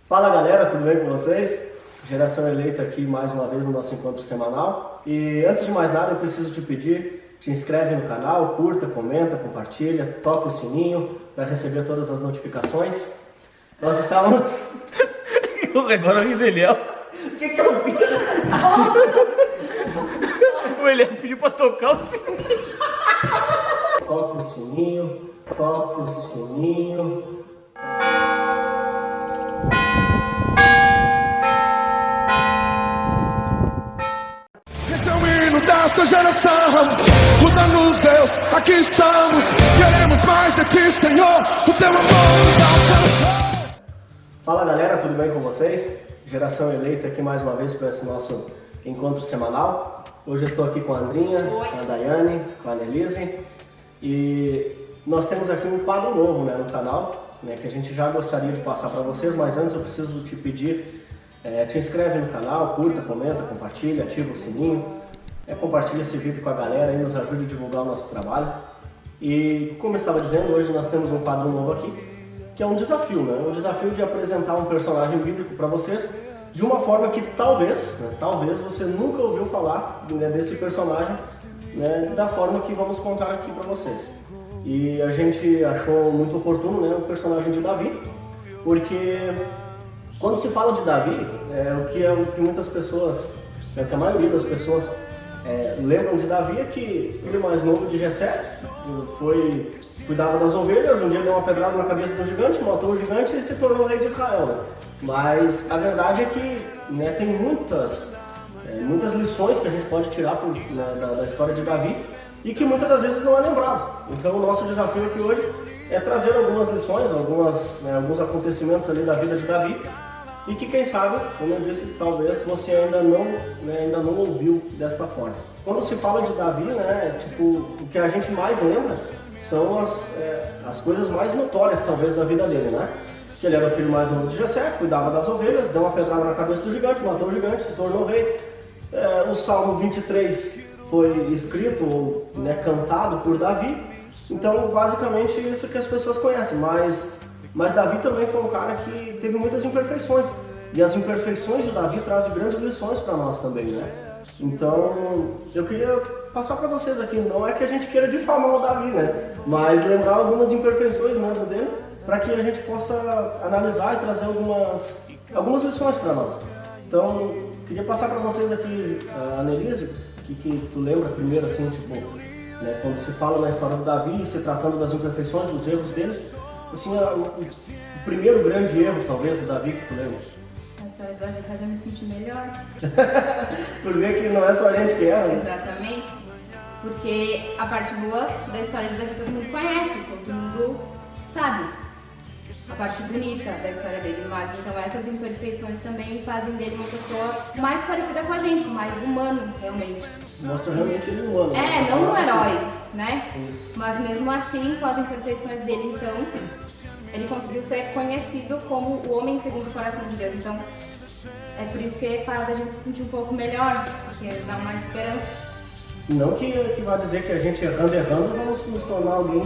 Fala galera, tudo bem com vocês? Geração Eleita aqui mais uma vez no nosso encontro semanal. E antes de mais nada eu preciso te pedir, te inscreve no canal, curta, comenta, compartilha, toca o sininho para receber todas as notificações. Nós estávamos... Agora o Eliel. O que eu fiz? O Eliel pediu pra tocar o sininho. Toca o sininho, toca o sininho. Esse é o hino dessa geração, usa-nos Deus, aqui estamos, queremos mais de ti, Senhor, o teu amor nos alcançou. Fala galera, tudo bem com vocês? Geração Eleita aqui mais uma vez para esse nosso encontro semanal. Hoje eu estou aqui com a Andrinha, com a Daiane, com a Annelise e nós temos aqui um quadro novo no canal, que a gente já gostaria de passar para vocês, mas antes eu preciso te pedir, te inscreve no canal, curta, comenta, compartilha, ativa o sininho, compartilha esse vídeo com a galera e nos ajude a divulgar o nosso trabalho. E como eu estava dizendo, hoje nós temos um quadro novo aqui, que é um desafio, um desafio de apresentar um personagem bíblico para vocês de uma forma que talvez você nunca ouviu falar desse personagem, da forma que vamos contar aqui para vocês. E a gente achou muito oportuno o personagem de Davi, porque quando se fala de Davi, o que muitas pessoas, o que a maioria das pessoas lembram de Davi é que ele mais novo de Jessé cuidava das ovelhas, um dia deu uma pedrada na cabeça do gigante, matou o gigante e se tornou rei de Israel. Mas a verdade é que tem muitas lições que a gente pode tirar da história de Davi e que muitas das vezes não é lembrado. Então o nosso desafio aqui hoje é trazer algumas lições, alguns acontecimentos ali da vida de Davi e que quem sabe, como eu disse, talvez você ainda não ouviu desta forma. Quando se fala de Davi, o que a gente mais lembra são as coisas mais notórias talvez da vida dele, Que ele era o filho mais novo de Jessé, cuidava das ovelhas, deu uma pedrada na cabeça do gigante, matou o gigante, se tornou rei. O Salmo 23 foi escrito ou cantado por Davi. Então, basicamente, isso que as pessoas conhecem. Mas Davi também foi um cara que teve muitas imperfeições. E as imperfeições de Davi trazem grandes lições para nós também, Então, eu queria passar para vocês aqui, não é que a gente queira difamar o Davi, Mas lembrar algumas imperfeições mesmo dele, para que a gente possa analisar e trazer algumas lições para nós. Então, queria passar para vocês aqui, Annelise, que tu lembra primeiro, assim, quando se fala na história do Davi, se tratando das imperfeições, dos erros deles, assim, o primeiro grande erro, talvez, do Davi que tu lembra? A história do Davi faz eu me sentir melhor. Por ver que não é só a gente que erra, Exatamente. Porque a parte boa da história de Davi todo mundo conhece, todo mundo sabe. A parte bonita da história dele, mas então essas imperfeições também fazem dele uma pessoa mais parecida com a gente, mais humano, realmente. Mostra realmente ele humano. Não um herói, Isso. Mas mesmo assim, com as imperfeições dele, então, ele conseguiu ser conhecido como o homem segundo o coração de Deus. Então, é por isso que faz a gente se sentir um pouco melhor, porque dá mais esperança. Não que vai dizer que a gente errando, vamos nos tornar alguém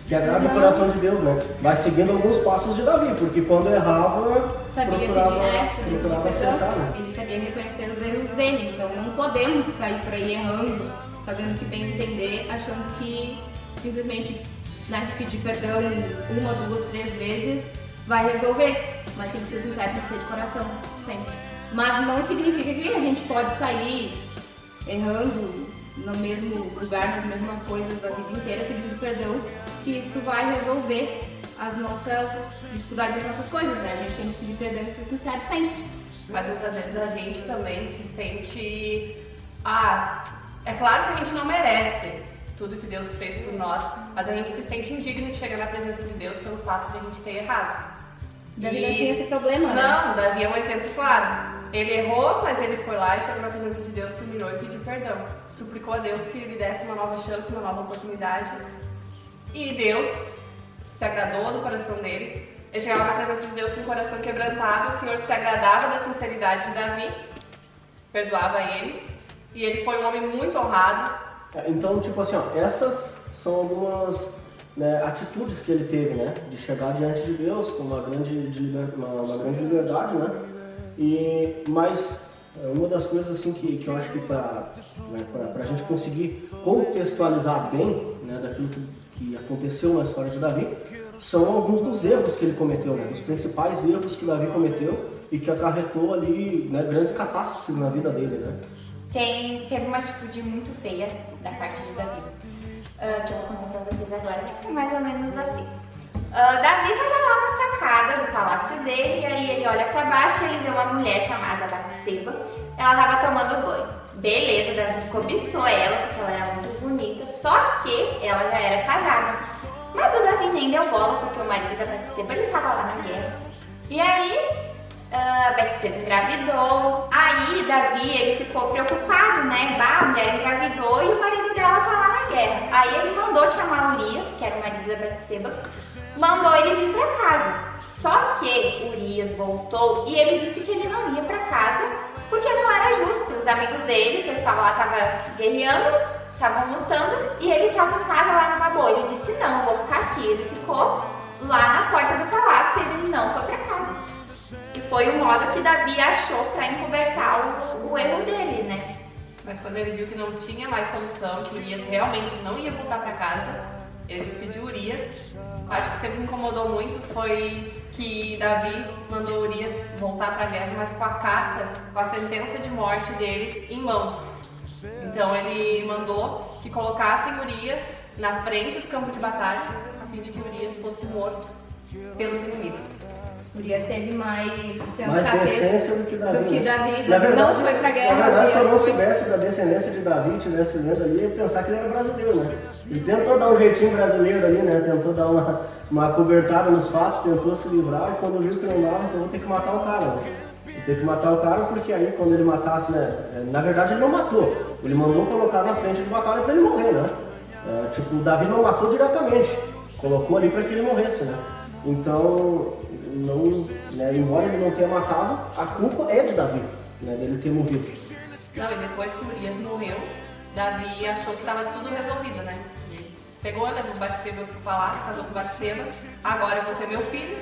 que agrade o coração de Deus, Vai seguindo alguns passos de Davi, porque quando errava, procurava acertar, Ele sabia reconhecer os erros dele, então não podemos sair por aí errando, fazendo o que bem entender, achando que simplesmente pedir perdão 1, 2, 3 vezes vai resolver, mas tem que ser sincero, tem que ser de coração, sempre. Mas não significa que a gente pode sair errando no mesmo lugar, nas mesmas coisas da vida inteira, pedindo perdão, que isso vai resolver as nossas dificuldades, as nossas coisas, A gente tem que pedir perdão e ser sincero sempre. Mas muitas vezes a gente também se sente... é claro que a gente não merece tudo que Deus fez por nós, mas a gente se sente indigno de chegar na presença de Deus pelo fato de a gente ter errado. Davi não tinha esse problema, Não, Davi é um exemplo claro. Ele errou, mas ele foi lá e chegou na presença de Deus, se humilhou e pediu perdão. Suplicou a Deus que lhe desse uma nova chance, uma nova oportunidade. E Deus se agradou do coração dele. Ele chegava na presença de Deus com o coração quebrantado. O Senhor se agradava da sinceridade de Davi, perdoava ele. E ele foi um homem muito honrado. Então, essas são algumas né, atitudes que ele teve, né, de chegar diante de Deus com uma grande liberdade, né, mas uma das coisas assim que eu acho que para a gente conseguir contextualizar bem, né, daquilo que aconteceu na história de Davi, são alguns dos erros que ele cometeu, né, os principais erros que Davi cometeu e que acarretou ali, né, grandes catástrofes na vida dele, né. Teve uma atitude muito feia da parte de Davi, que eu vou contar pra vocês agora, que foi mais ou menos assim. Davi estava lá na sacada do palácio dele, e aí ele olha pra baixo e ele vê uma mulher chamada Batseba. Ela estava tomando banho. Beleza, Davi cobiçou ela, porque ela era muito bonita, só que ela já era casada. Mas o Davi nem deu bola, porque o marido da Batseba, ele estava lá na guerra. E aí, Batseba engravidou. Aí Davi, ele ficou preocupado, né? A mulher engravidou e o marido dela tá lá na guerra. Aí ele mandou chamar Urias, que era o marido da Batseba, mandou ele vir pra casa. Só que Urias voltou e ele disse que ele não ia pra casa porque não era justo. Os amigos dele, o pessoal lá tava guerreando, estavam lutando e ele estava em casa lá numa boa. Ele disse: não, eu vou ficar aqui. Ele ficou lá na porta do palácio e ele não foi pra casa. E foi o modo que Davi achou para encobertar o erro dele, né? Mas quando ele viu que não tinha mais solução, que Urias realmente não ia voltar para casa, ele despediu Urias. Acho que sempre me incomodou muito foi que Davi mandou Urias voltar para a guerra, mas com a carta, com a sentença de morte dele em mãos. Então ele mandou que colocassem Urias na frente do campo de batalha, a fim de que Urias fosse morto pelos inimigos. Urias teve mais Mais sensatez decência do que Davi. Na verdade, não foi pra guerra. Na verdade, se eu não Urias foi... soubesse da descendência de Davi e tivesse lendo ali, eu ia pensar que ele era brasileiro, né? Ele tentou dar um jeitinho brasileiro ali, né? Tentou dar uma cobertada nos fatos, tentou se livrar, e quando viu que não dava, então vou ter que matar o cara, né? Vou ter que matar o cara porque aí quando ele matasse, né? Na verdade ele não matou, ele mandou colocar na frente de batalha pra ele morrer, né? Tipo, o Davi não matou diretamente, colocou ali pra que ele morresse, né? Então, não, né, embora ele não tenha matado, a culpa é de Davi, né, dele ter morrido. Não, e depois que Urias morreu, Davi achou que estava tudo resolvido, né? Pegou, levou Batseba pro palácio, casou com Batseba, agora eu vou ter meu filho,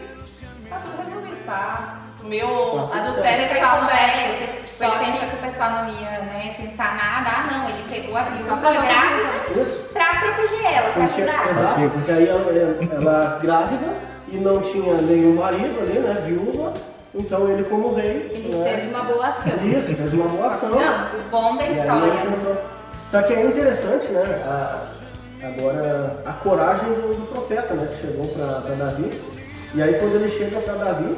tá tudo resolvido, tá? O meu adultério sexual não é... Ele pensou que o pessoal não ia, né, pensar nada. Não, ele pegou a viúva grávida pra proteger ela, pra ajudar. Exato, porque aí ela grávida e não tinha nenhum marido ali, né, viúva, então ele como rei... Ele fez uma boa ação. Isso, fez uma boa ação. Não, o bom da história. Só que é interessante, né, agora a coragem do profeta, né, que chegou para Davi. E aí quando ele chega para Davi,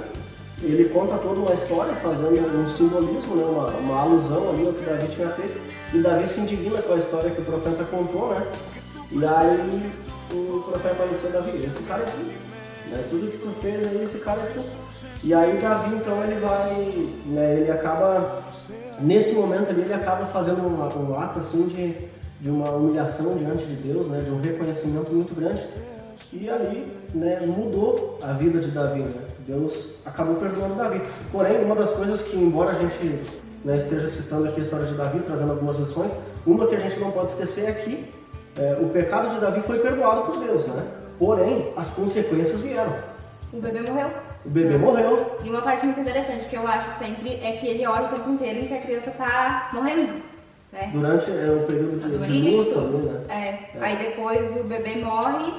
ele conta toda uma história, fazendo um simbolismo, né, uma alusão ali ao que Davi tinha feito. E Davi se indigna com a história que o profeta contou, né? E aí o profeta disse: Davi, esse cara aqui, né, tudo que tu fez aí, esse cara aqui. E aí Davi, então, ele vai, né, ele acaba, nesse momento ali, ele acaba fazendo um ato assim de uma humilhação diante de Deus, né, de um reconhecimento muito grande. E ali, né, mudou a vida de Davi, né? Deus acabou perdoando Davi. Porém, uma das coisas que, embora a gente, né, esteja citando aqui a história de Davi, trazendo algumas lições, uma que a gente não pode esquecer é que o pecado de Davi foi perdoado por Deus, né? Porém, as consequências vieram. O bebê morreu. O bebê morreu. E uma parte muito interessante que eu acho sempre é que ele ora o tempo inteiro em que a criança tá morrendo, né? Durante o período de luto ali, né? Aí depois o bebê morre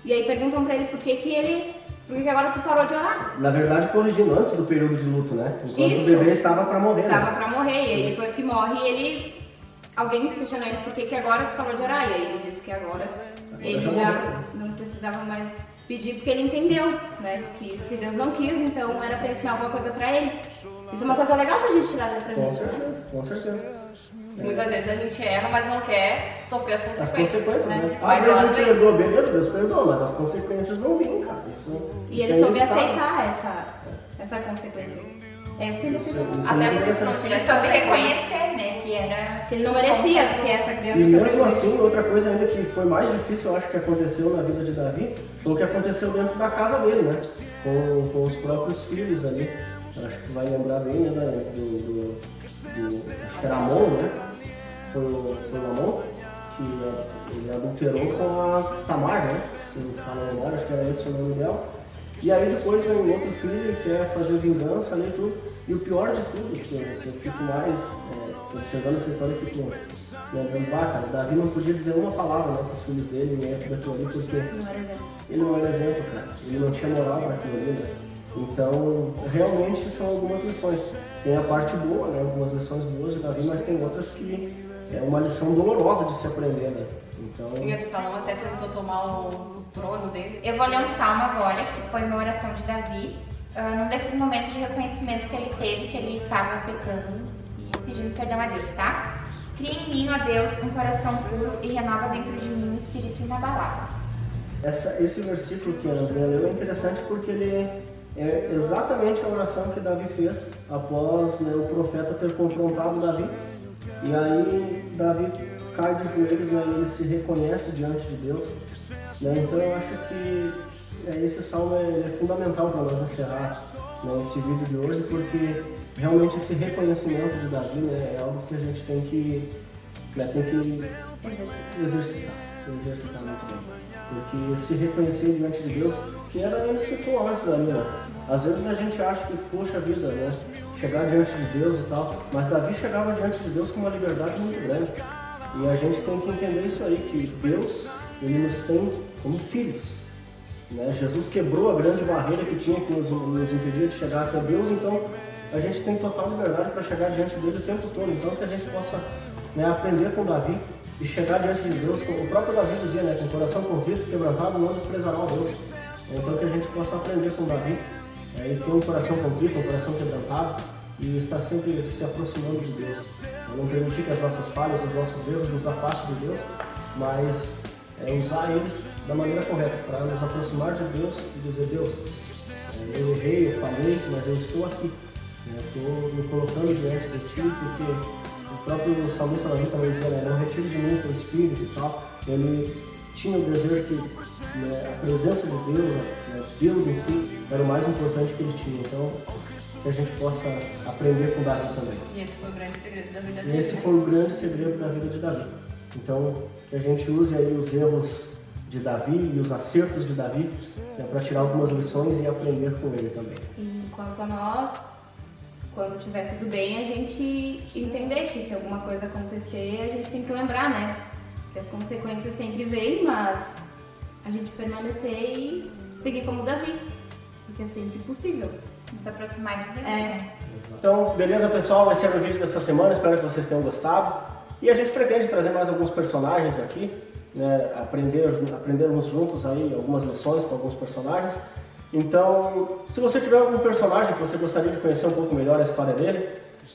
e aí perguntam pra ele por que agora tu parou de orar? Na verdade, corrigindo, antes do período de luto, né? Enquanto Isso. o bebê estava para morrer. Estava né? pra morrer, e aí depois que morre, alguém questionou ele por que agora tu parou de orar? E aí ele disse que agora ele já não precisava mais pedir, porque ele entendeu, né? Que se Deus não quis, então era pra ensinar alguma coisa pra ele. Isso é uma coisa legal pra gente tirar da pra gente, né? Com certeza. Muitas vezes a gente erra, mas não quer sofrer as As consequências. consequências, né? Mas Deus elas não perdoou, beleza, Deus perdoou, mas as consequências não vinham, cara. E ele soube aceitar essa consequência. Essa ele perdoou. Até porque se não Ele tivesse soube consequências, reconhecer, né, que era... Que ele não merecia, porque essa criança... E mesmo assim, outra coisa ainda que foi mais difícil, eu acho, que aconteceu na vida de Davi, foi o que aconteceu dentro da casa dele, né? Com os próprios filhos ali. Eu acho que tu vai lembrar bem, né, acho que era Amon, né? Foi o Amon que ele adulterou com a Tamar, né? Se não falo a memória, acho que era esse o nome dela. E aí depois vem um outro filho que quer fazer vingança ali e tudo. E o pior de tudo, que eu fico mais observando essa história, eu fico dizendo, cara, Davi não podia dizer uma palavra, né, para os filhos dele, em época daquilo ali, porque ele não era exemplo, cara. Ele não tinha moral para aquilo ali, né? Então, realmente são algumas lições. Tem a parte boa, né, algumas lições boas de Davi, mas tem outras que é uma lição dolorosa de se aprender, né? Então... E Absalão até tentou tomar o trono dele. Eu vou ler um salmo agora, que foi uma oração de Davi, num desses momentos de reconhecimento que ele teve, que ele estava pecando e pedindo perdão a Deus, tá? Cria em mim, ó Deus, um coração puro e renova dentro de mim um espírito inabalável. Esse versículo que a André leu é interessante porque ele é exatamente a oração que Davi fez após, né, o profeta ter confrontado Davi. E aí Davi cai de joelhos, né, e ele se reconhece diante de Deus. Né? Então eu acho que esse salmo é fundamental para nós encerrar, né, esse vídeo de hoje, porque realmente esse reconhecimento de Davi, né, é algo que a gente tem que exercitar muito bem. Porque se reconhecer diante de Deus, que era ele citou antes ali, né? Às vezes a gente acha que, poxa vida, né, chegar diante de Deus e tal, mas Davi chegava diante de Deus com uma liberdade muito grande. E a gente tem que entender isso aí, que Deus, ele nos tem como filhos. Né? Jesus quebrou a grande barreira que tinha, que nos impedia de chegar até Deus, então a gente tem total liberdade para chegar diante dele o tempo todo. Então que a gente possa, né, aprender com Davi e chegar diante de Deus. O próprio Davi dizia, né, com o coração contrito e quebrantado não desprezará a Deus. Então que a gente possa aprender com Davi, e ter um coração contrito, um coração quebrantado e estar sempre se aproximando de Deus. Não permitir que as nossas falhas, os nossos erros nos afastem de Deus, mas usar eles da maneira correta, para nos aproximar de Deus e dizer, Deus, eu errei, eu falei, mas eu estou aqui. Estou me colocando diante de Ti, porque o próprio salmista Davi também dizia, né, não retire de mim o Teu Espírito e tal. Ele tinha o desejo que, né, a presença de Deus, né, Deus em si, era o mais importante que ele tinha. Então, que a gente possa aprender com Davi também. E esse foi o grande segredo da vida de Davi. Esse foi o grande segredo da vida de Davi. Então, que a gente use aí os erros de Davi e os acertos de Davi, né, para tirar algumas lições e aprender com ele também. E quanto a nós, quando estiver tudo bem, a gente entender que se alguma coisa acontecer, a gente tem que lembrar, né? Que as consequências sempre vêm, mas a gente permanecer e seguir como Davi, porque é sempre possível. Se aproximar de Deus. É. Então, beleza, pessoal? Esse era o vídeo dessa semana, espero que vocês tenham gostado. E a gente pretende trazer mais alguns personagens aqui, né? Aprendermos juntos aí algumas lições com alguns personagens. Então, se você tiver algum personagem que você gostaria de conhecer um pouco melhor a história dele,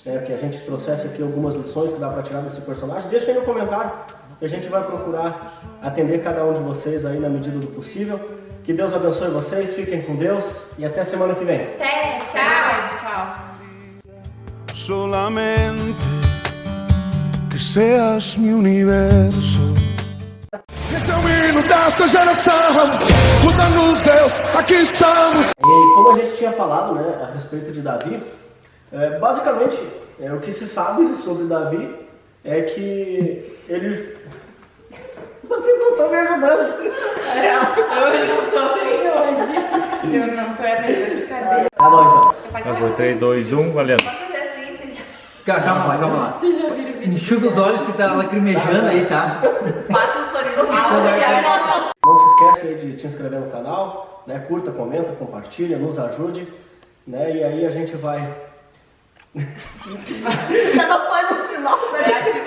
né, que a gente trouxesse aqui algumas lições que dá para tirar desse personagem, deixa aí no comentário, que a gente vai procurar atender cada um de vocês aí na medida do possível. Que Deus abençoe vocês, fiquem com Deus e até semana que vem. Até, Tchau, tchau. Solamente que seas mi universo. Esse é o hino dessa geração, usando-nos Deus, aqui estamos. E como a gente tinha falado, né, a respeito de Davi, basicamente o que se sabe sobre Davi é que ele... Vocês não estão me ajudando. Eu não tô bem hoje. Eu não tô aprendendo de cadeira. Tá bom então. Tá bom, 3, 2, 1, valendo. Calma lá. Vocês já viram o vídeo? Enxuga os olhos que tá lacrimejando aí, tá? Passa o sorriso no rosto. Não se esquece aí de te inscrever no canal, né? Curta, comenta, compartilha, nos ajude, né? E aí a gente vai... Cada faz um sinal, né?